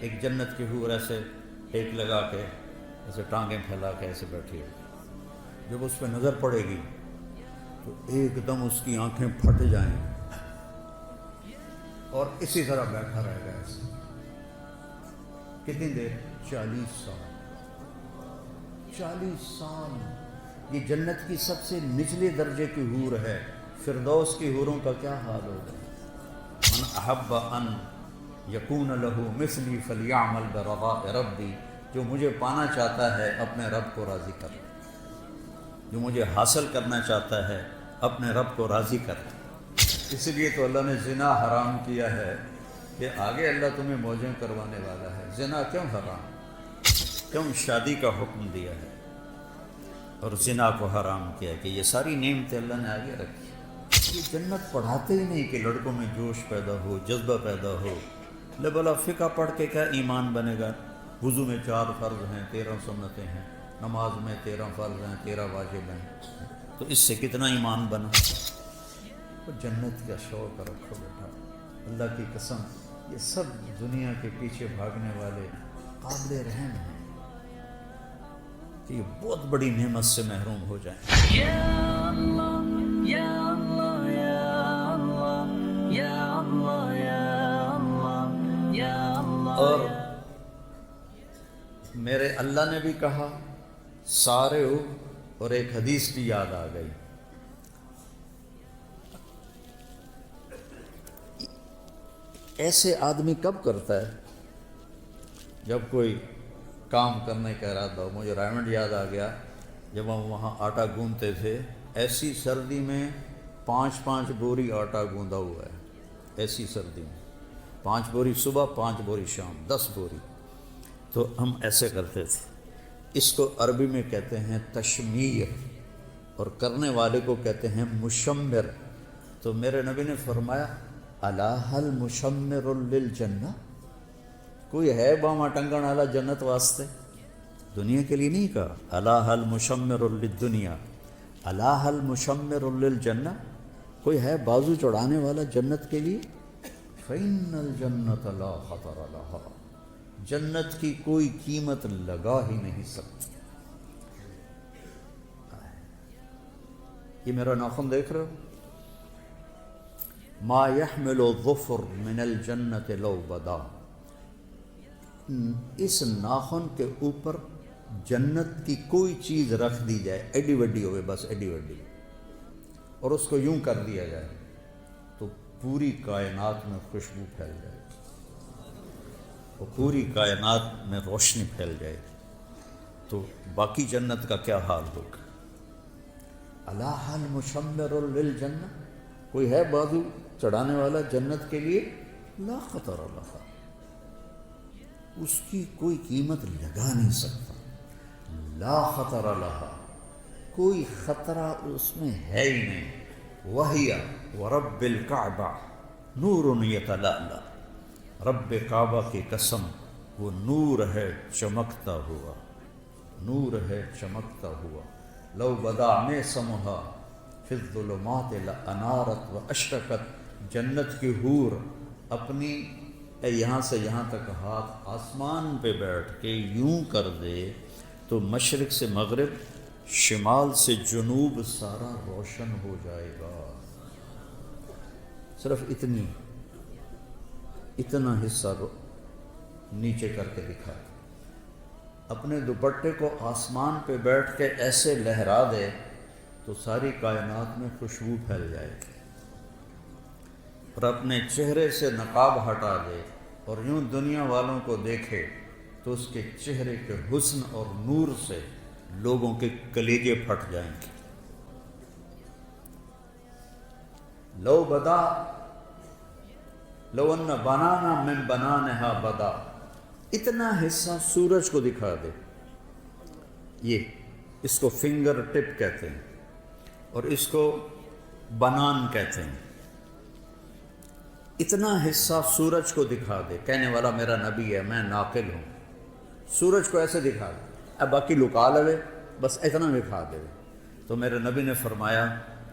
ایک جنت کی حور ایسے ٹیک لگا کے ایسے ٹانگیں پھیلا کے ایسے بیٹھی ہے، جب اس پہ نظر پڑے گی تو ایک دم اس کی آنکھیں پھٹ جائیں گی اور اسی طرح بیٹھا رہے گا ایسے کتنی دیر؟ 40 سال 40 سال یہ جنت کی سب سے نچلے درجے کی حور ہے۔ فردوس کی حوروں کا کیا حال ہوگا؟ من احب ان یکون لہ مثلی فلیعمل برضاء ربی، جو مجھے پانا چاہتا ہے اپنے رب کو راضی کر، جو مجھے حاصل کرنا چاہتا ہے اپنے رب کو راضی کر۔ اس لیے تو اللہ نے زنا حرام کیا ہے کہ آگے اللہ تمہیں موجیں کروانے والا ہے۔ زنا کیوں حرام؟ کیوں شادی کا حکم دیا ہے اور زنا کو حرام کیا کہ یہ ساری نعمتیں اللہ نے آگے رکھی۔ یہ جنت پڑھاتے ہی نہیں کہ لڑکوں میں جوش پیدا ہو، جذبہ پیدا ہو۔ لے بلا فقہ پڑھ کے کیا ایمان بنے گا؟ وضو میں 4 فرض ہیں، 13 سنتیں ہیں، نماز میں 13 فرض ہیں، 13 واجب ہیں، تو اس سے کتنا ایمان بنا؟ تو جنت کا شوق رکھو بیٹا، اللہ کی قسم یہ سب دنیا کے پیچھے بھاگنے والے قابل رحم ہیں کہ یہ بہت بڑی نعمت سے محروم ہو جائیں۔ یا اللہ یا اللہ یا اللہ یا اللہ یا اللہ یا اللہ۔ اور میرے اللہ نے بھی کہا سارے ہو، اور ایک حدیث بھی یاد آ گئی۔ ایسے آدمی کب کرتا ہے؟ جب کوئی کام کرنے کا ارادہ ہو۔ مجھے رائمنڈ یاد آ گیا، جب ہم وہاں آٹا گوندتے تھے، ایسی سردی میں 5 بوری آٹا گوندا ہوا ہے، ایسی سردی میں 5 بوری صبح، 5 بوری شام، 10 بوری۔ تو ہم ایسے کرتے تھے۔ اس کو عربی میں کہتے ہیں تشمیر، اور کرنے والے کو کہتے ہیں مشمر۔ تو میرے نبی نے فرمایا الا هل مشمر للجنہ، کوئی ہے باما ٹنگن والا جنت واسطے؟ دنیا کے لیے نہیں کہا، الا هل مشمر للدنیا، الا هل مشمر للجنہ، کوئی ہے بازو چڑھانے والا جنت کے لیے؟ فإن الجنة لا خطر لها، جنت کی کوئی قیمت لگا ہی نہیں سکتی۔ یہ میرا ناخن دیکھ رہے ہو؟ ما يحمل الظفر من الجنة لو بدا، اس ناخن کے اوپر جنت کی کوئی چیز رکھ دی جائے، ایڈی وڈی ہوئے، بس ایڈی وڈی، اور اس کو یوں کر دیا جائے تو پوری کائنات میں خوشبو پھیل جائے، اور پوری کائنات میں روشنی پھیل جائے، تو باقی جنت کا کیا حال ہوگا؟ الا هل مشمر للجنہ، کوئی ہے بازو چڑھانے والا جنت کے لیے؟ لا خطر لها، اس کی کوئی قیمت لگا نہیں سکتا۔ لا خطر لها، کوئی خطرہ اس میں ہے ہی نہیں۔ وَهِيَ وَرَبِّ الْكَعْبَةِ نُورٌ يَتَلَأْلَأُ، رب کعبہ کی قسم وہ نور ہے چمکتا ہوا، نور ہے چمکتا ہوا۔ لو بدا میں سمہا فی الظلمات لانارت واشرقت، جنت کی حور اپنی یہاں سے یہاں تک ہاتھ آسمان پہ بیٹھ کے یوں کر دے تو مشرق سے مغرب، شمال سے جنوب سارا روشن ہو جائے گا۔ صرف اتنا حصہ نیچے کر کے دکھا، اپنے دوپٹے کو آسمان پہ بیٹھ کے ایسے لہرا دے تو ساری کائنات میں خوشبو پھیل جائے گی، اور اپنے چہرے سے نقاب ہٹا دے اور یوں دنیا والوں کو دیکھے تو اس کے چہرے کے حسن اور نور سے لوگوں کے کلیجے پھٹ جائیں گے۔ لو بدا لو ان بنانا من بنانہا بدا، اتنا حصہ سورج کو دکھا دے، یہ اس کو فنگر ٹپ کہتے ہیں اور اس کو بنان کہتے ہیں۔ اتنا حصہ سورج کو دکھا دے، کہنے والا میرا نبی ہے، میں ناقل ہوں، سورج کو ایسے دکھا دے، اب باقی لکا لے، بس اتنا دکھا دے۔ تو میرے نبی نے فرمایا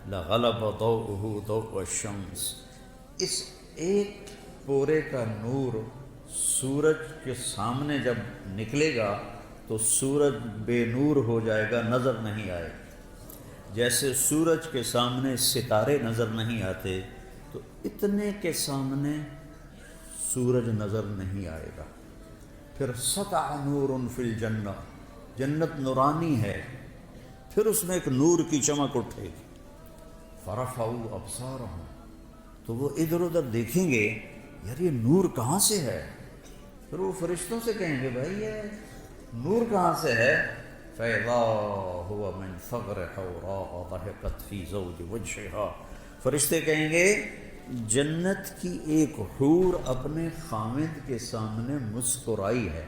لغلب ضوءہ ضوء الشمس، اس ایک پورے کا نور سورج کے سامنے جب نکلے گا تو سورج بے نور ہو جائے گا، نظر نہیں آئے گا۔ جیسے سورج کے سامنے ستارے نظر نہیں آتے تو اتنے کے سامنے سورج نظر نہیں آئے گا۔ پھر سطع نور فی الجنہ، جنت نورانی ہے، پھر اس میں ایک نور کی چمک اٹھے گی۔ فرفعوا ابصارہم، تو وہ ادھر ادھر دیکھیں گے، یار یہ نور کہاں سے ہے؟ پھر وہ فرشتوں سے کہیں گے بھائی یہ نور کہاں سے ہے؟ فَإِذَا هُوَ مِنْ ثَغْرِ حَوْرَاءَ ضَحِكَتْ فِي زَوْجِ وَجْهِهَا، فرشتے کہیں گے جنت کی ایک حور اپنے خامد کے سامنے مسکرائی ہے،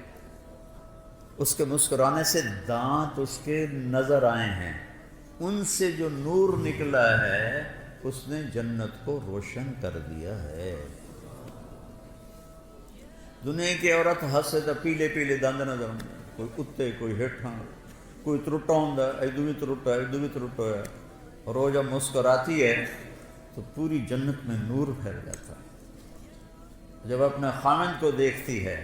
اس کے مسکرانے سے دانت اس کے نظر آئے ہیں، ان سے جو نور نکلا ہے اس نے جنت کو روشن کر دیا ہے۔ دنیا کی عورت ہنسے تو پیلے پیلے دند نظر آتے، کوئی کتے کوئی ہٹھاں، کوئی ترٹا ہوں ادو بھی ترٹا ہے ادو بھی ترٹا ہے، اور وہ جب مسکراتی ہے تو پوری جنت میں نور پھیل جاتا ہے۔ جب اپنے خامند کو دیکھتی ہے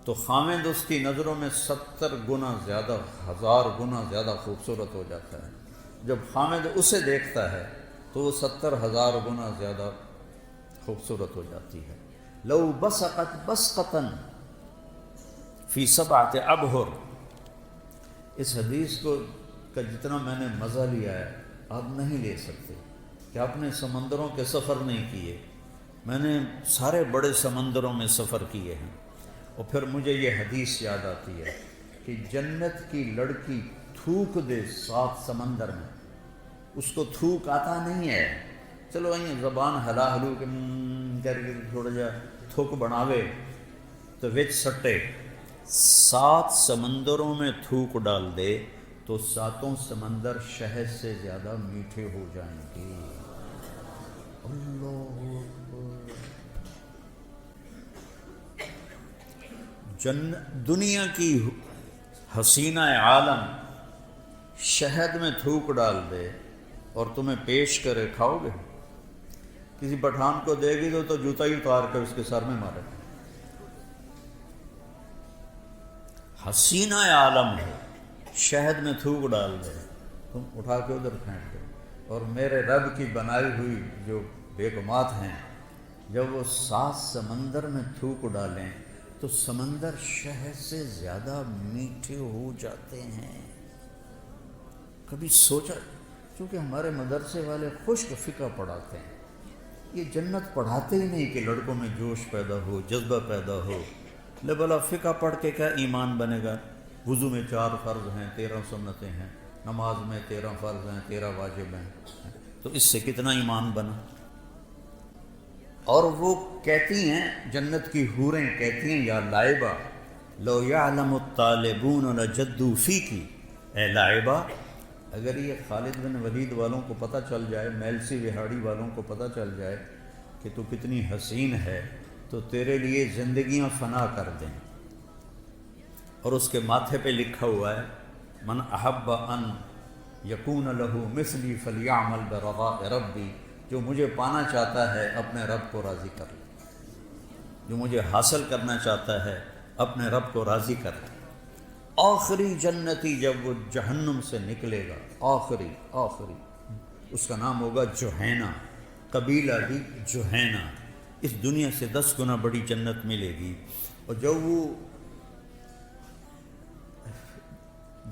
تو خامند اس کی نظروں میں 70 گنا زیادہ، 1000 گنا زیادہ خوبصورت ہو جاتا ہے۔ جب خامند اسے دیکھتا ہے تو وہ 70,000 گنا زیادہ خوبصورت ہو جاتی ہے۔ لو بسقت بسقتن فی 7 ابحر، اس حدیث کو کا جتنا میں نے مزہ لیا ہے آپ نہیں لے سکتے، کہ آپ نے سمندروں کے سفر نہیں کیے، میں نے سارے بڑے سمندروں میں سفر کیے ہیں، اور پھر مجھے یہ حدیث یاد آتی ہے کہ جنت کی لڑکی تھوک دے 7 سمندر میں، اس کو تھوک آتا نہیں ہے، چلو અહીં زبان ہلا ہلو کہ کر کے تھوڑا جا تھوک بناوے تو وچ سٹے، 7 سمندروں میں تھوک ڈال دے تو 7 سمندر شہد سے زیادہ میٹھے ہو جائیں گے۔ اللہ دنیا کی حسینہ عالم شہد میں تھوک ڈال دے اور تمہیں پیش کرے، کھاؤ گے؟ کسی پٹھان کو دے گی تو جوتا ہی اتار کر اس کے سر میں مارے۔ حسینہ عالم ہے، شہد میں تھوک ڈال دے، تم اٹھا کے ادھر پھینک دو۔ اور میرے رب کی بنائی ہوئی جو بیگمات ہیں، جب وہ 7 سمندر میں تھوک ڈالیں تو سمندر شہد سے زیادہ میٹھے ہو جاتے ہیں۔ کبھی سوچا؟ کیونکہ ہمارے مدرسے والے خشک فقہ پڑھاتے ہیں، یہ جنت پڑھاتے ہی نہیں کہ لڑکوں میں جوش پیدا ہو، جذبہ پیدا ہو۔ لے بلا فقہ پڑھ کے کیا ایمان بنے گا؟ وضو میں 4 فرض ہیں، 13 سنتیں ہیں، نماز میں 13 فرض ہیں، 13 واجب ہیں، تو اس سے کتنا ایمان بنا؟ اور وہ کہتی ہیں، جنت کی حوریں کہتی ہیں، یا لائبہ لو یعلم الطالبون لجدوا فیکی، اے لائبہ اگر یہ خالد بن ولید والوں کو پتہ چل جائے، میلسی وہاڑی والوں کو پتہ چل جائے کہ تو کتنی حسین ہے تو تیرے لیے زندگیاں فنا کر دیں۔ اور اس کے ماتھے پہ لکھا ہوا ہے، من احب ان یکون لہ مثلی فلیعمل برضاء ربی، جو مجھے پانا چاہتا ہے اپنے رب کو راضی کر لے، جو مجھے حاصل کرنا چاہتا ہے اپنے رب کو راضی کر لے۔ آخری جنتی جب وہ جہنم سے نکلے گا، آخری اس کا نام ہوگا جوہینہ، قبیلہ بھی جوہینہ، اس دنیا سے 10 گنا بڑی جنت ملے گی۔ اور جب وہ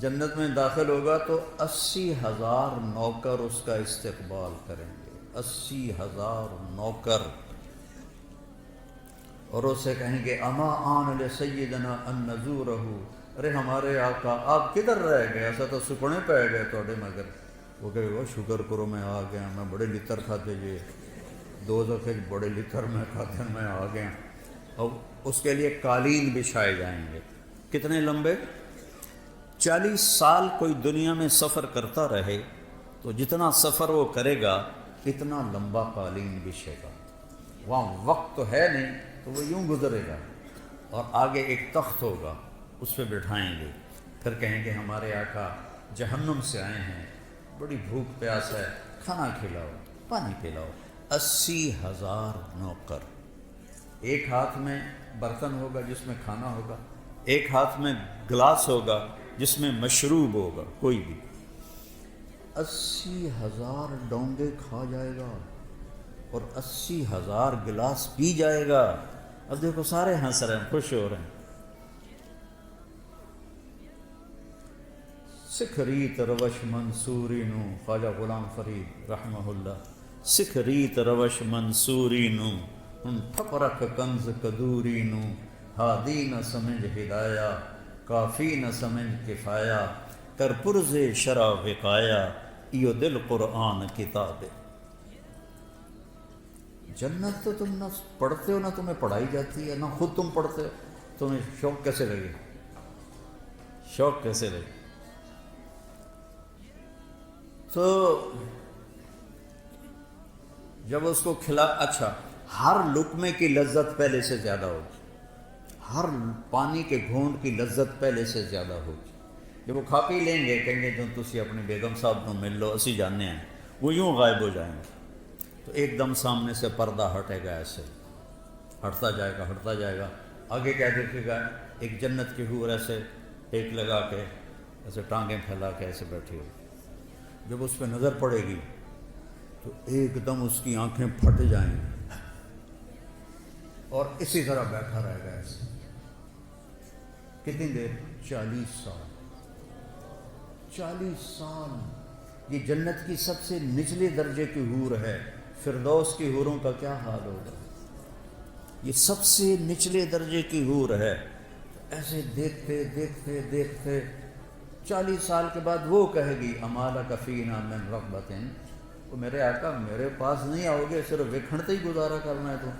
جنت میں داخل ہوگا تو 80,000 نوکر اس کا استقبال کریں گے، 80,000 نوکر، اور اسے کہیں گے اما آن لسیدنا ان نزورہ، ارے ہمارے آقا آپ کدھر رہ گئے، ایسا تو سکنے پہ گئے توڑے مگر۔ وہ کہے گا شکر کرو میں آ گیا، میں بڑے لتر کھاتے جی، 2 دفعے بڑے لتر میں کھاتے میں آ گیا۔ اور اس کے لیے قالین بچھائے جائیں گے، کتنے لمبے؟ 40 سال کوئی دنیا میں سفر کرتا رہے تو جتنا سفر وہ کرے گا اتنا لمبا قالین بچھے گا، وہاں وقت تو ہے نہیں تو وہ یوں گزرے گا، اور آگے ایک تخت ہوگا اس پہ بٹھائیں گے، پھر کہیں گے ہمارے آقا جہنم سے آئے ہیں، بڑی بھوک پیاس ہے، کھانا کھلاؤ، پانی پلاؤ۔ 80,000 نوکر، ایک ہاتھ میں برتن ہوگا جس میں کھانا ہوگا، ایک ہاتھ میں گلاس ہوگا جس میں مشروب ہوگا، کوئی بھی 80,000 ڈونگے کھا جائے گا اور 80,000 گلاس پی جائے گا۔ اب دیکھو سارے ہنس رہے ہیں، خوش ہو رہے ہیں۔ سکھ ریت روش منصوری نو، خواجہ غلام فرید رحمہ اللہ، سکھ ریت روش منصوری نو، ہن ٹھپرک کنز کدوری نو، ہادی نہ سمجھ ہدایا، کافی نہ سمجھ کفایا، کر پرز شرع وقایا، ایو دل قرآن کتاب۔ جنت تو تم نہ پڑھتے ہو نہ تمہیں پڑھائی جاتی ہے، نہ خود تم پڑھتے ہو، تمہیں شوق کیسے لگے؟ شوق کیسے لگے؟ تو جب اس کو کھلا، اچھا ہر لقمے کی لذت پہلے سے زیادہ ہوگی، ہر پانی کے گھونٹ کی لذت پہلے سے زیادہ ہوگی۔ جب وہ کھا پی لیں گے کہیں گے جو تسی اپنی بیگم صاحب کو مل لو، اسی جاننے ہیں، وہ یوں غائب ہو جائیں گے۔ تو ایک دم سامنے سے پردہ ہٹے گا، ایسے ہٹتا جائے گا، ہٹتا جائے گا، آگے کیا دیکھے گا؟ ایک جنت کی حور ایسے ٹیک لگا کے، ایسے ٹانگیں پھیلا کے ایسے بیٹھی ہو۔ جب اس پہ نظر پڑے گی تو ایک دم اس کی آنکھیں پھٹ جائیں گی اور اسی طرح بیٹھا رہے گا ایسے۔ کتنی دیر؟ 40 سال۔ 40 سال۔ یہ جنت کی سب سے نچلے درجے کی حور ہے۔ فردوس کی حوروں کا کیا حال ہوگا؟ یہ سب سے نچلے درجے کی حور ہے۔ ایسے دیکھتے دیکھتے دیکھتے 40 سال کے بعد وہ کہے گی امالک فینا من رغبت، وہ میرے آقا میرے پاس نہیں آؤ گے، صرف وکھڑتے ہی گزارا کرنا ہے، تو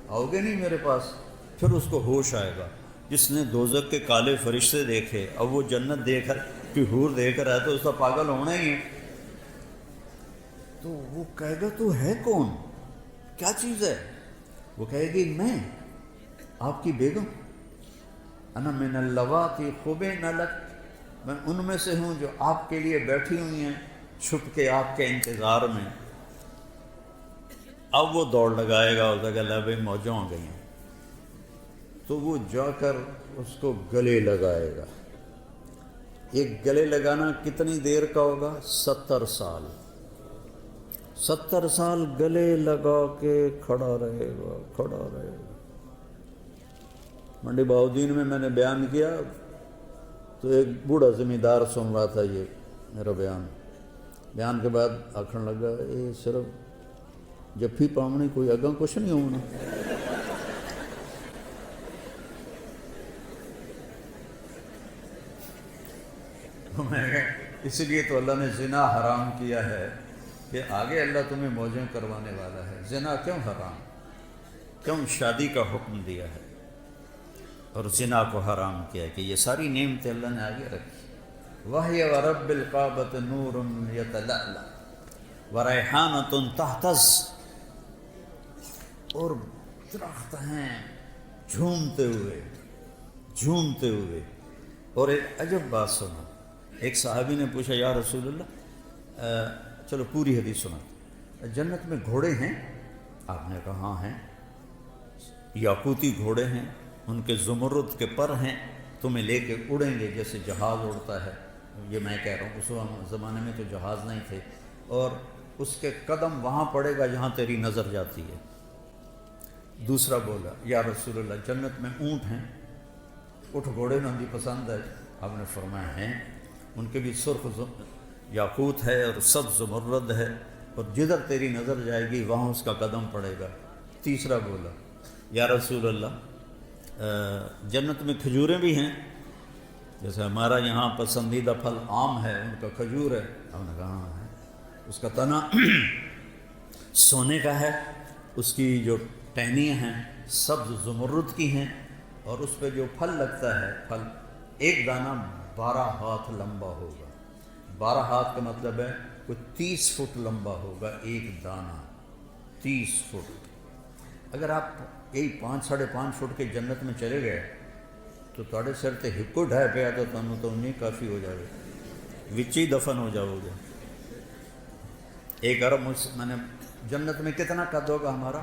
آؤ گے نہیں میرے پاس؟ پھر اس کو ہوش آئے گا۔ جس نے دوزخ کے کالے فرشتے دیکھے، اب وہ جنت دیکھ کہ حور دیکھ رہا ہے تو اس کا پاگل ہونا ہی ہے۔ تو وہ کہے گا تو ہے کون؟ کیا چیز ہے؟ وہ کہے گی میں آپ کی بیگم، انا من اللواتی خبین لک، میں ان میں سے ہوں جو آپ کے لیے بیٹھی ہوئی ہیں چھپ کے آپ کے انتظار میں۔ اب وہ دوڑ لگائے گا، اس کا بھائی موجوں ہو گئی ہیں، تو وہ جا کر اس کو گلے لگائے گا۔ ایک گلے لگانا کتنی دیر کا ہوگا؟ 70 سال۔ 70 سال گلے لگا کے کھڑا رہے گا، کھڑا رہے گا۔ منڈی بہاؤدین میں نے بیان کیا تو ایک بوڑھا زمیندار سن رہا تھا یہ میرا بیان کے بعد آکھن لگا یہ صرف جفی پاؤنی، کوئی اگاں کچھ نہیں ہونا۔ اس لیے تو اللہ نے زنا حرام کیا ہے کہ آگے اللہ تمہیں موجیں کروانے والا ہے۔ زنا کیوں حرام؟ کیوں شادی کا حکم دیا ہے اور زنا کو حرام کیا ہے؟ کہ یہ ساری نعمتیں اللہ نے آگے رکھی۔ وَهِيَ وَرَبِّ الْقَعْبَةِ نُورٌ يَتَلَأْلَأُ وَرَيْحَانَةٌ تَحْتَزُّ، اور درخت ہیں جھومتے ہوئے جھومتے ہوئے۔ اور ایک عجب بات سنا، ایک صحابی نے پوچھا یا رسول اللہ، چلو پوری حدیث سنا، جنت میں گھوڑے ہیں؟ آپ نے کہا ہاں ہیں، یاقوتی گھوڑے ہیں، ان کے زمرد کے پر ہیں، تمہیں لے کے اڑیں گے جیسے جہاز اڑتا ہے۔ یہ میں کہہ رہا ہوں، اس زمانے میں تو جہاز نہیں تھے، اور اس کے قدم وہاں پڑے گا جہاں تیری نظر جاتی ہے۔ دوسرا بولا یا رسول اللہ جنت میں اونٹ ہیں؟ اٹھ گھوڑے نہ دی پسند ہے؟ آپ نے فرمایا ہیں، ان کے بھی سرخ یاقوت ہے اور سبز زمرد ہے، اور جدھر تیری نظر جائے گی وہاں اس کا قدم پڑے گا۔ تیسرا بولا یا رسول اللہ جنت میں کھجوریں بھی ہیں؟ جیسے ہمارا یہاں پسندیدہ پھل آم ہے، ان کا کھجور ہے۔ ہم نے کہا ہاں ہے، اس کا تنا سونے کا ہے، اس کی جو ٹہنیاں ہیں سبز زمرد کی ہیں، اور اس پہ جو پھل لگتا ہے، پھل ایک دانہ 12 ہاتھ لمبا ہوگا۔ 12 ہاتھ کا مطلب ہے کوئی 30 فٹ لمبا ہوگا ایک دانہ، 30 فٹ۔ اگر آپ یہی 5 ساڑھے 5 فٹ کے جنت میں چلے گئے تو تھوڑے سر تے ہکو ڈھائے پیا تو تمہیں تو نہیں کافی ہو جائے گا، وچ ہی دفن ہو جاؤ گے۔ ایک ارب میں نے جنت میں کتنا قد ہوگا ہمارا؟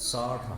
60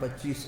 25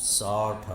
60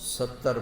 70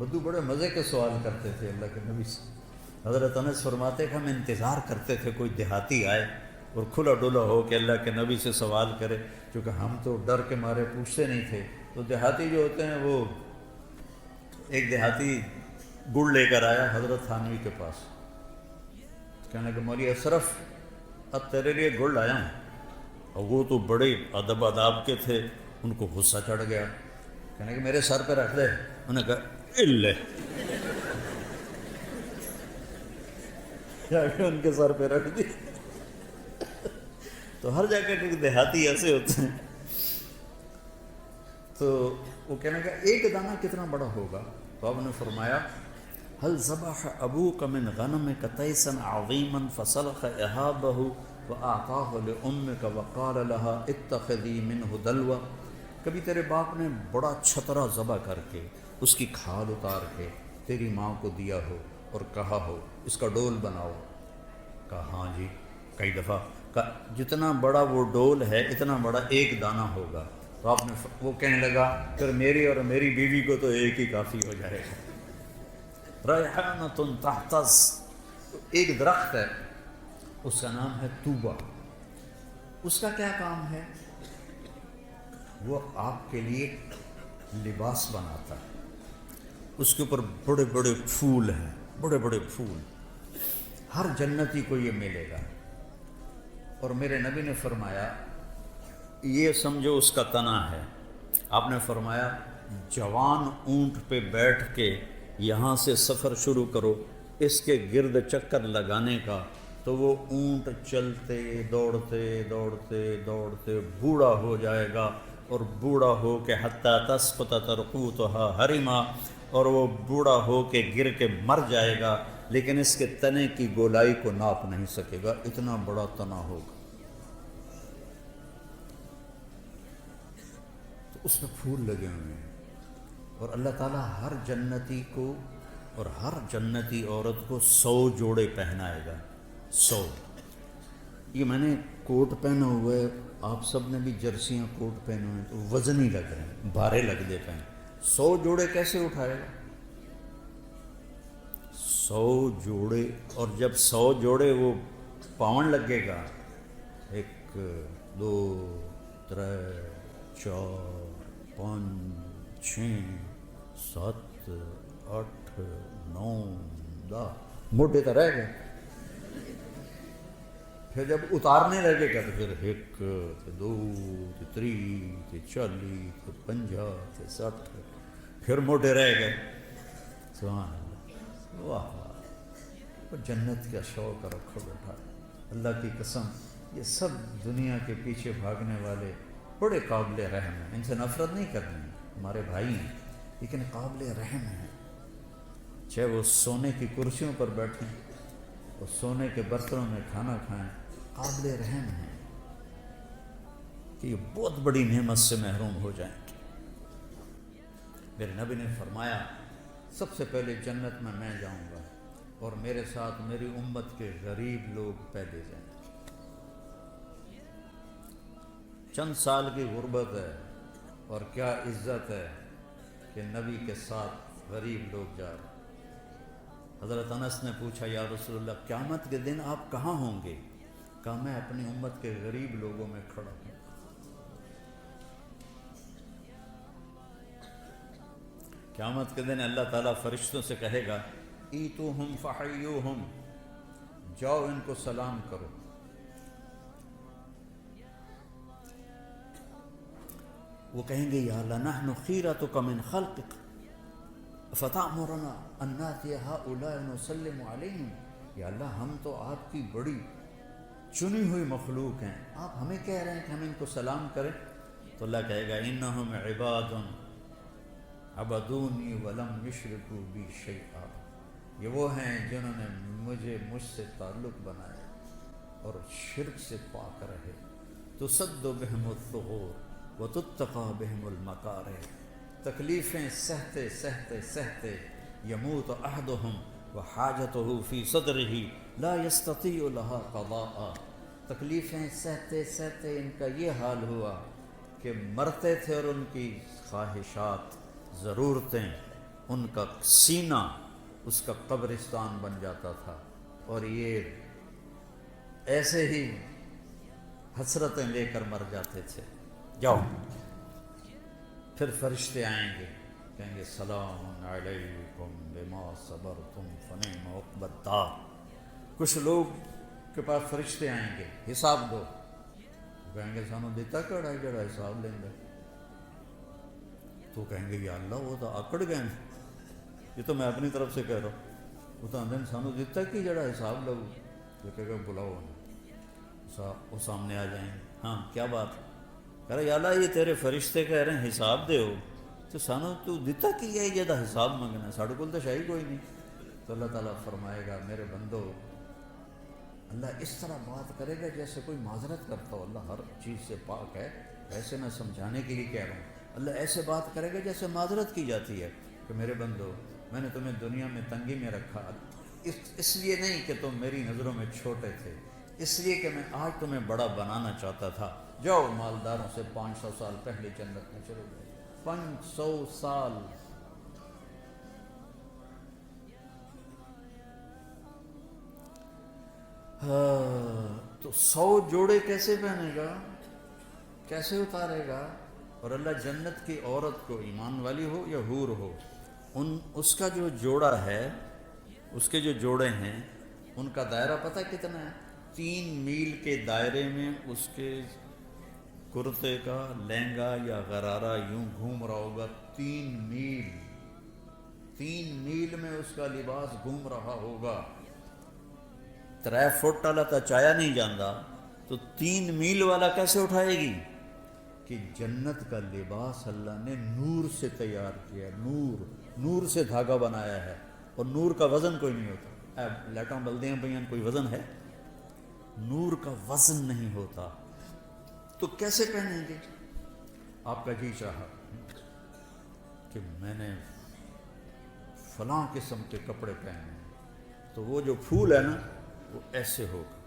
بدو بڑے مزے کے سوال کرتے تھے اللہ کے نبی سے. حضرت انس فرماتے کہ ہم انتظار کرتے تھے کوئی دیہاتی آئے اور کھلا ڈلا ہو کہ اللہ کے نبی سے سوال کرے، کیونکہ ہم تو ڈر کے مارے پوچھتے نہیں تھے. تو دیہاتی جو ہوتے ہیں وہ، ایک دیہاتی گڑ لے کر آیا حضرت تھانوی کے پاس، کہنے کہ مولوی اشرف اب تیرے لیے گڑ لایا ہوں. اور وہ تو بڑے ادب آداب کے تھے، ان کو غصہ چڑھ گیا، کہنے کہ میرے سر پہ رکھ دے. انہوں نے کہا الے، جا کے ان کے سر پہ رکھ دی. تو ہر جگہ کے دیہاتی ایسے ہوتے ہیں. تو وہ کہنے کا ایک دانہ کتنا بڑا ہوگا؟ تو آپ نے فرمایا هل ذبح ابوک من غنمک تیسا عظیما فسلخ اہابہ واعطاہ لامک وقال لها اتخذی منہ دلوا. کبھی تیرے باپ نے بڑا چھترا ذبح کر کے اس کی کھال اتار کے تیری ماں کو دیا ہو اور کہا ہو اس کا ڈول بناؤ؟ کہا ہاں جی کئی دفعہ. کہا جتنا بڑا وہ ڈول ہے اتنا بڑا ایک دانہ ہوگا. تو آپ نے وہ کہنے لگا پھر میری اور میری بیوی کو تو ایک ہی کافی ہو جائے گا. ریحانۃ تحتز، ایک درخت ہے اس کا نام ہے توبہ. اس کا کیا کام ہے؟ وہ آپ کے لیے لباس بناتا ہے. اس کے اوپر بڑے بڑے پھول ہیں، بڑے بڑے پھول. ہر جنتی کو یہ ملے گا. اور میرے نبی نے فرمایا یہ سمجھو اس کا تنا ہے. آپ نے فرمایا جوان اونٹ پہ بیٹھ کے یہاں سے سفر شروع کرو اس کے گرد چکر لگانے کا، تو وہ اونٹ چلتے دوڑتے دوڑتے دوڑتے بوڑھا ہو جائے گا، اور بوڑھا ہو کے حتیٰ تسقط ترقوتها حرما، اور وہ بوڑھا ہو کے گر کے مر جائے گا، لیکن اس کے تنے کی گولائی کو ناپ نہیں سکے گا، اتنا بڑا تنا ہوگا. تو اس میں پھول لگے ہوئے ہیں. اور اللہ تعالیٰ ہر جنتی کو اور ہر جنتی عورت کو 100 جوڑے پہنائے گا. 100. یہ میں نے کوٹ پہنا ہوا ہے، آپ سب نے بھی جرسیاں کوٹ پہنے ہوئے ہیں تو وزنی لگ رہے ہیں، بھارے لگ دیتے ہیں. 100 جوڑے کیسے اٹھائے گا؟ 100 جوڑے. اور جب 100 جوڑے وہ پاؤنڈ لگے گا، 1 2 3 4 5 6 7 8 9 10 موٹے تو رہ گئے. پھر جب اتارنے لگے گا تو پھر 1 2 3 40 50 60 پھر موٹے رہ گئے. سبحان اللہ، واہ واہ. جنت کا شوق رکھو بیٹا. اللہ کی قسم یہ سب دنیا کے پیچھے بھاگنے والے بڑے قابل رحم ہیں. ان سے نفرت نہیں کرنی، ہمارے بھائی ہیں لیکن قابل رحم ہیں. چاہے وہ سونے کی کرسیوں پر بیٹھیں اور سونے کے برتنوں میں کھانا کھائیں، قابل رحم ہیں کہ یہ بہت بڑی نعمت سے محروم ہو جائیں گے. میرے نبی نے فرمایا سب سے پہلے جنت میں جاؤں گا اور میرے ساتھ میری امت کے غریب لوگ پہلے جائیں گے. چند سال کی غربت ہے اور کیا عزت ہے کہ نبی کے ساتھ غریب لوگ جا رہے ہیں. حضرت انس نے پوچھا یا رسول اللہ قیامت کے دن آپ کہاں ہوں گے؟ کہا میں اپنی امت کے غریب لوگوں میں کھڑا ہوں. قیامت کے دن اللہ تعالیٰ فرشتوں سے کہے گا ایتوہم فحیوہم، جاؤ ان کو سلام کرو. وہ کہیں گے یا اللہ نحن خیرتک من خلقک فتأمرنا ان نأتی ہؤلاء نسلم علیہم. یا اللہ ہم تو آپ کی بڑی چنی ہوئی مخلوق ہیں، آپ ہمیں کہہ رہے ہیں کہ ہم ان کو سلام کریں. تو اللہ کہے گا انہم عباد عبدونی ولم یشرکوا بی شیئا. یہ وہ ہیں جنہوں نے مجھ سے تعلق بنایا اور شرک سے پاک رہے. تصد بہم الثغور وتتقى بہم المکارہ. تکلیفیں سہتے سہتے سہتے یموت احدہم وحاجتہ فی صدرہ لا یستطیع لها قضاء. تکلیفیں سہتے سہتے ان کا یہ حال ہوا کہ مرتے تھے اور ان کی خواہشات ضرورتیں ان کا سینہ اس کا قبرستان بن جاتا تھا، اور یہ ایسے ہی حسرتیں لے کر مر جاتے تھے۔ جاؤ، پھر فرشتے آئیں گے، کہیں گے سلام علیکم بما صبرتم فنعم عقبی الدار۔ کچھ لوگ کے پاس فرشتے آئیں گے، حساب دو، کہیں گے سانو دیتا کیڑا ہے جڑا حساب لینا۔ تو کہیں گے یا اللہ وہ تو آکڑ گئے ہیں، یہ تو میں اپنی طرف سے کہہ رہا ہوں، وہ تو آندھن سانو دیتا کہ جڑا حساب لو، تو کہے گا بلاؤ انہیں، وہ سامنے آ جائیں گے، ہاں کیا بات، کہہ رہا یا اللہ یہ تیرے فرشتے کہہ رہے ہیں حساب دے ہو، تو سانو تو دیتا کہ یہ جدا حساب منگنا، ساڑھے کول تو شاہی کوئی نہیں۔ تو اللہ تعالیٰ فرمائے گا میرے بندو، اللہ اس طرح بات کرے گا جیسے کوئی معذرت کرتا ہو، اللہ ہر چیز سے پاک ہے، ویسے میں سمجھانے کے لیے کہہ رہا ہوں، اللہ ایسے بات کرے گا جیسے معذرت کی جاتی ہے کہ میرے بندو میں نے تمہیں دنیا میں تنگی میں رکھا، اس لیے نہیں کہ تم میری نظروں میں چھوٹے تھے، اس لیے کہ میں آج تمہیں بڑا بنانا چاہتا تھا، جاؤ مالداروں سے 500 سال پہلے جنت میں چلو گئے، 500 سال۔ تو 100 جوڑے کیسے پہنے گا، کیسے اتارے گا؟ اور اللہ جنت کی عورت کو، ایمان والی ہو یا حور ہو، اس کا جو جوڑا ہے، اس کے جو جوڑے ہیں ان کا دائرہ پتہ کتنا ہے؟ 3 میل کے دائرے میں اس کے کرتے کا لہنگا یا غرارہ یوں گھوم رہا ہوگا، 3 میل میں اس کا لباس گھوم رہا ہوگا۔ 3 فٹ والا تو چایا نہیں جاندہ، تو 3 میل والا کیسے اٹھائے گی؟ کہ جنت کا لباس اللہ نے نور سے تیار کیا ہے، نور سے دھاگا بنایا ہے، اور نور کا وزن کوئی نہیں ہوتا۔ لائٹاں بلدیاں پہ کوئی وزن ہے؟ نور کا وزن نہیں ہوتا، تو کیسے پہنیں گے؟ آپ کا جی چاہا کہ میں نے فلاں قسم کے کپڑے پہنے ہیں، تو وہ جو پھول ہے نا وہ ایسے ہوگا،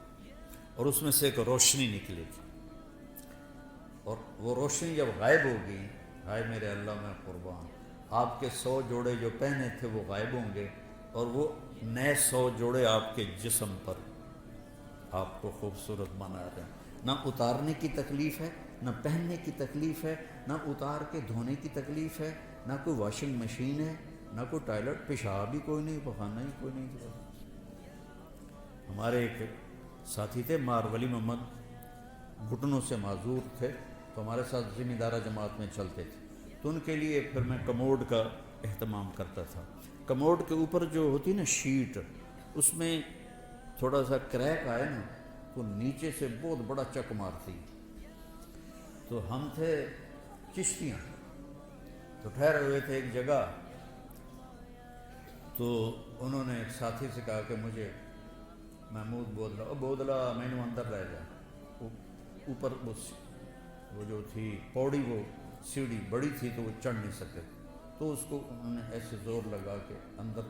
اور اس میں سے ایک روشنی نکلے گی، اور وہ روشنی جب غائب ہوگی، ہائے میرے اللہ میں قربان، آپ کے 100 جوڑے جو پہنے تھے وہ غائب ہوں گے، اور وہ نئے 100 جوڑے آپ کے جسم پر آپ کو خوبصورت بنا رہے ہیں۔ نہ اتارنے کی تکلیف ہے، نہ پہننے کی تکلیف ہے، نہ اتار کے دھونے کی تکلیف ہے، نہ کوئی واشنگ مشین ہے، نہ کوئی ٹوائلٹ، پیشاب ہی کوئی نہیں، پخانہ ہی کوئی نہیں۔ ہمارے ایک ساتھی تھے مار ولی محمد، گھٹنوں سے معذور تھے، تو ہمارے ساتھ ذمہ دارہ جماعت میں چلتے تھے، تو ان کے لیے پھر میں کموڈ کا اہتمام کرتا تھا۔ کموڈ کے اوپر جو ہوتی نا شیٹ، اس میں تھوڑا سا کریک آئے نا تو نیچے سے بہت بڑا چک مارتی۔ تو ہم تھے چشتیاں، تو ٹھہرے ہوئے تھے ایک جگہ، تو انہوں نے ایک ساتھی سے کہا کہ مجھے محمود بودلا میں نے اندر رہ جا، اوپر وہ جو تھی پوڑی، وہ سیڑھی بڑی تھی تو وہ چڑھ نہیں سکے، تو اس کو انہوں نے ایسے زور لگا کے اندر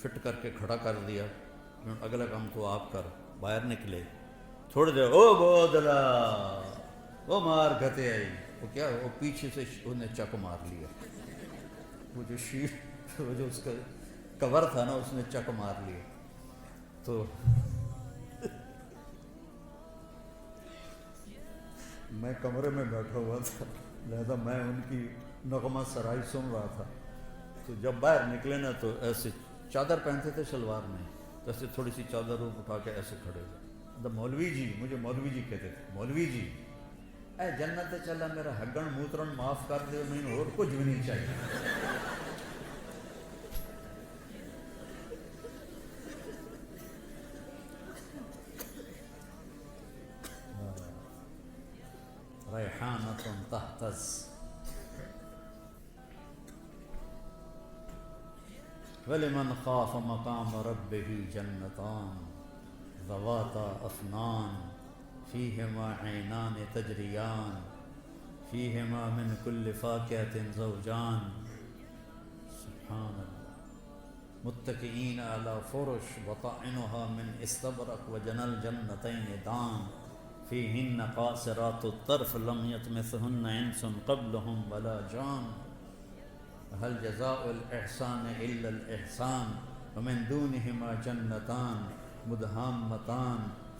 فٹ کر کے کھڑا کر دیا۔ اگلا کام تو آپ کر، باہر نکلے، تھوڑی دیر او بودلا وہ مار گھتے آئی، وہ کیا، وہ پیچھے سے انہیں چک مار لیا، وہ جو شیٹ، وہ جو اس کا کور تھا نا، اس نے چک مار لیا۔ تو میں کمرے میں بیٹھا ہوا تھا، لہذا میں ان کی نغمہ سرائی سن رہا تھا، تو جب باہر نکلے نا تو ایسے چادر پہنتے تھے شلوار میں، تو ایسے تھوڑی سی چادر اٹھا کے ایسے کھڑے ہوئے، مولوی جی، مجھے مولوی جی کہتے تھے، مولوی جی اے جنت چلا میرا ہگن موترن معاف کر دے، مجھے اور کچھ بھی نہیں چاہیے۔ ریحانۃ تہتز ولمن خاف مقام ربہ جنتان ذواتا افنان فیہما عینان تجریان فیہما من کل فاکہۃ زوجان، سبحان اللہ، متکئین علی فرش بطائنہا من استبرق وجنى الجنتین دان فیہن قاصرات الطرف لم یطمثہن انس قبلہم ولا جان۔ هل جزاء الإحسان إلا الإحسان ومن دونهما جنتان مدهامتان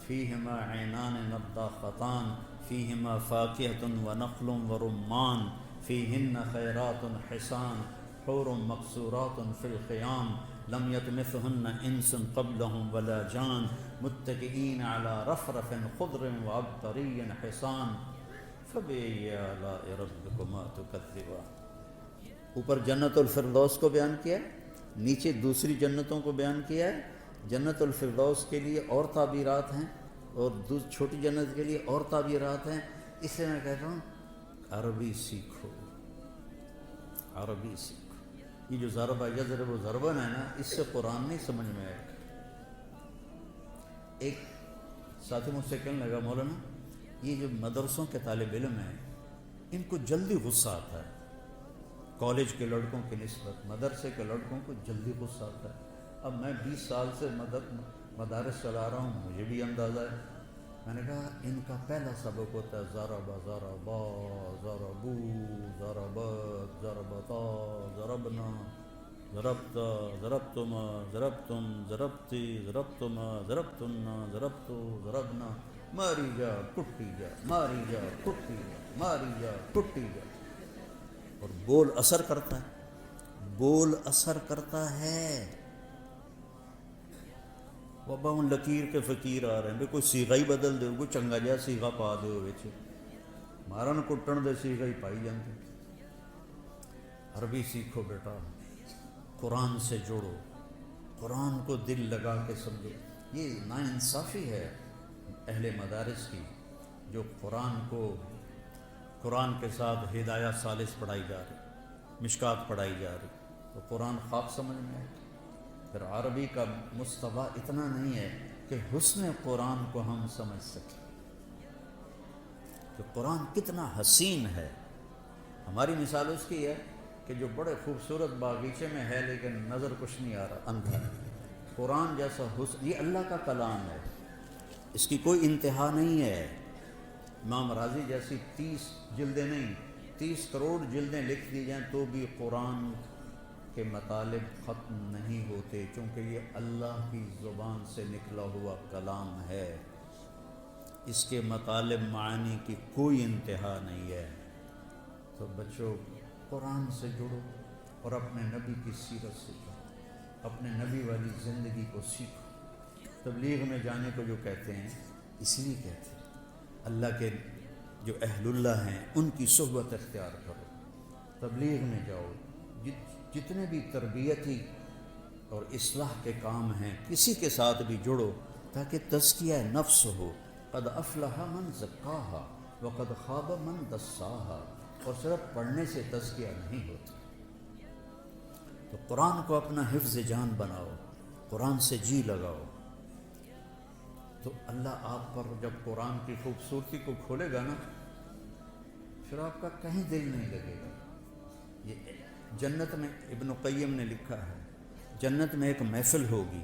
فيهما عينان نضاختان فيهما فاكهة ونخل ورمان فيهن خيرات حسان حور مقصورات في الخيام لم يطمثهن إنس قبلهم ولا جان متكئين على رفرف خضر وعبقري حسان فبأي آلاء ربكما تكذبان. اوپر جنت الفردوس کو بیان کیا ہے، نیچے دوسری جنتوں کو بیان کیا ہے. جنت الفردوس کے لیے اور تعبیرات ہیں اور چھوٹی جنت کے لیے اور تعبیرات ہیں. اس لیے میں کہتا ہوں عربی سیکھو، عربی سیکھو. یہ جو ضربہ یضرب و ضربن ہے نا، اس سے قرآن نہیں سمجھ میں آئے گا. ایک ساتھی مجھ سے کہنے لگا مولانا یہ جو مدرسوں کے طالب علم ہیں ان کو جلدی غصہ آتا ہے، کالج کے لڑکوں کی نسبت مدرسے کے لڑکوں کو جلدی غصہ آتا ہے. اب میں 20 سال سے مدارس چلا رہا ہوں، مجھے بھی اندازہ ہے. میں نے کہا ان کا پہلا سبق ہوتا ہے ضربا ضربا ضربو ضربت ضربتا ضربنا ضربتا ضربتما ضربتم ضربتی ضربتما ضربتنا ضربتو ضربنا ماری جا ٹوٹی جا ماری جا ٹوٹی جا ماری جا ٹوٹی جا. اور بول اثر کرتا ہے، بول اثر کرتا ہے. بابا ہوں لکیر کے فقیر آ رہے ہیں، کوئی سیغا ہی بدل دے، کوئی چنگا جہا سیغا پا دے وچ، مارن کٹن دے سیغا ہی پائی جاندے. عربی سیکھو بیٹا، قرآن سے جوڑو، قرآن کو دل لگا کے سمجھو. یہ ناانصافی ہے اہل مدارس کی جو قرآن کے ساتھ ہدایہ ثالث پڑھائی جا رہی، مشکات پڑھائی جا رہی، تو قرآن خواب سمجھ میں آئے. پھر عربی کا مستویٰ اتنا نہیں ہے کہ حسن قرآن کو ہم سمجھ سکیں کہ قرآن کتنا حسین ہے. ہماری مثال اس کی ہے کہ جو بڑے خوبصورت باغیچے میں ہے لیکن نظر کچھ نہیں آ رہا، اندھا ہے. قرآن جیسا حسن، یہ اللہ کا کلام ہے، اس کی کوئی انتہا نہیں ہے. امام راضی جیسی 30 جلدیں نہیں، 30 کروڑ جلدیں لکھ دی جائیں تو بھی قرآن کے مطالب ختم نہیں ہوتے، چونکہ یہ اللہ کی زبان سے نکلا ہوا کلام ہے. اس کے مطالب معانی کی کوئی انتہا نہیں ہے. تو بچوں قرآن سے جڑو اور اپنے نبی کی سیرت سے جڑو، اپنے نبی والی زندگی کو سیکھو. تبلیغ میں جانے کو جو کہتے ہیں اس لیے کہتے ہیں اللہ کے جو اہل اللہ ہیں ان کی صحبت اختیار کرو، تبلیغ میں جاؤ. جتنے بھی تربیتی اور اصلاح کے کام ہیں کسی کے ساتھ بھی جڑو تاکہ تزکیہ نفس ہو. قد افلح من زکاہا وقد خاب من دساہا. اور صرف پڑھنے سے تزکیہ نہیں ہوتا. تو قرآن کو اپنا حفظ جان بناؤ، قرآن سے جی لگاؤ، تو اللہ آپ پر جب قرآن کی خوبصورتی کو کھولے گا نا پھر آپ کا کہیں دل نہیں لگے گا. یہ جنت میں ابن قیم نے لکھا ہے جنت میں ایک محفل ہوگی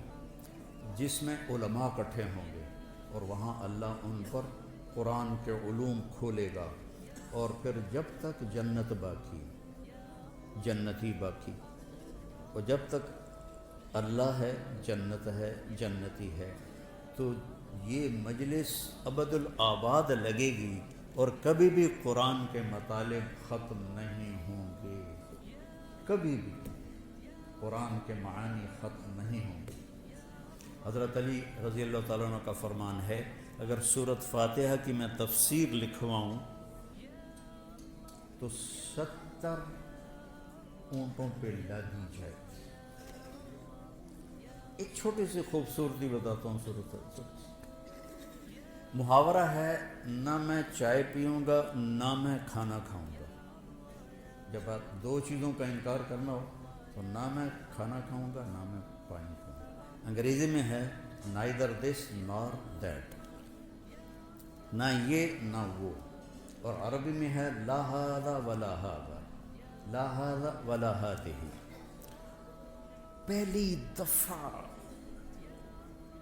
جس میں علماء اکٹھے ہوں گے اور وہاں اللہ ان پر قرآن کے علوم کھولے گا. اور پھر جب تک جنت باقی، جنتی باقی، اور جب تک اللہ ہے، جنت ہے، جنتی ہے، تو یہ مجلس ابد الآباد لگے گی اور کبھی بھی قرآن کے مطالب ختم نہیں ہوں گے. کبھی بھی قرآن کے معانی ختم نہیں ہوں گے. حضرت علی رضی اللہ تعالیٰ عنہ کا فرمان ہے اگر سورۃ فاتحہ کی میں تفسیر لکھواؤں تو 70 اونٹوں پہ لادی جائے. ایک چھوٹی سی خوبصورتی بتاتا ہوں سورۃ فاتحہ. محاورہ ہے نہ میں چائے پیوں گا نہ میں کھانا کھاؤں گا. جب آپ 2 چیزوں کا انکار کرنا ہو تو نہ میں کھانا کھاؤں گا نہ میں پانی پیوں گا. انگریزی میں ہے neither this nor that، نہ یہ نہ وہ. اور عربی میں ہے لا هذا ولا هذا، لا هذا ولا هذه. پہلی دفعہ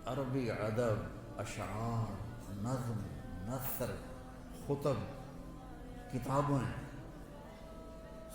عربی ادب، اشعار، نظم، نثر، خطب، کتابیں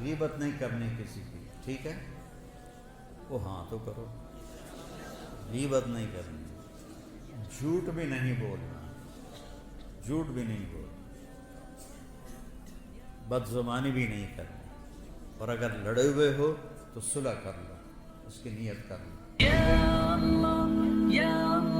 غیبت نہیں کرنی کسی کی، ٹھیک ہے؟ وہ ہاں تو کرو، غیبت نہیں کرنی، جھوٹ بھی نہیں بولنا، جھوٹ بھی نہیں بولنا، بد زبانی بھی نہیں کرنی، اور اگر لڑے ہوئے ہو تو صلح کر لو، اس کی نیت کر لو. Ya Allah, Ya Allah.